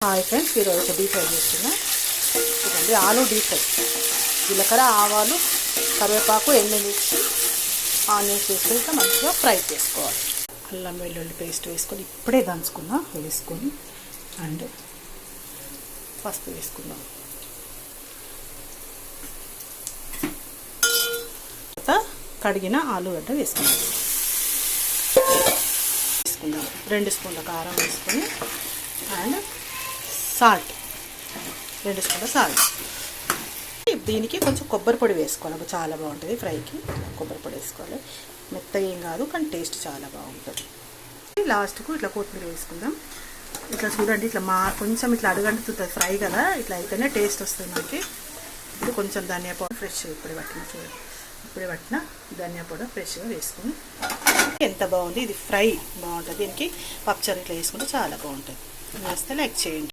Hi friends, ఈరోజు deep fry చేస్తున్నా. చూడండి, ఆలు డీప్ ఫ్రై. జీలకర్ర, ఆవాలు, కరివేపాకు, ఎండుమిర్చి, ఆనియన్స్ వేసుకొని ఇట్లా మంచిగా ఫ్రై చేసుకోవాలి. అల్లం వెల్లుల్లి పేస్ట్ వేసుకొని ఇప్పుడే దంచుకుందాం. వేసుకొని అండ్ పసుపు వేసుకుందాం. తర్వాత కడిగిన ఆలుగడ్డ వేసుకుందాం. 2 స్పూన్ల కారం వేసుకొని అండ్ సాల్ట్, 2 స్పూన్ల సాల్ట్. దీనికి కొంచెం కొబ్బరి పొడి వేసుకోవాలి, చాలా బాగుంటుంది ఫ్రైకి. కొబ్బరి పొడి వేసుకోవాలి, మెత్తగా ఏం కాదు కానీ టేస్ట్ చాలా బాగుంటుంది. లాస్ట్కు ఇట్లా కొత్తిమీర వేసుకుందాం. ఇట్లా చూడండి, ఇట్లా కొంచెం ఇట్లా అడుగంటుతుంది ఫ్రై కదా, ఇట్లా అయితేనే టేస్ట్ వస్తుంది మనకి. ఇప్పుడు కొంచెం ధనియా పౌడర్ ఫ్రెష్ ఇప్పుడే పట్టిన ధనియా పౌడర్ ఫ్రెష్గా వేసుకుని ఎంత బాగుంది. ఇది ఫ్రై బాగుంటుంది, దీనికి పప్పుచారు ఇట్లా వేసుకుంటే చాలా బాగుంటుంది. వేస్తే లైక్ చేయండి.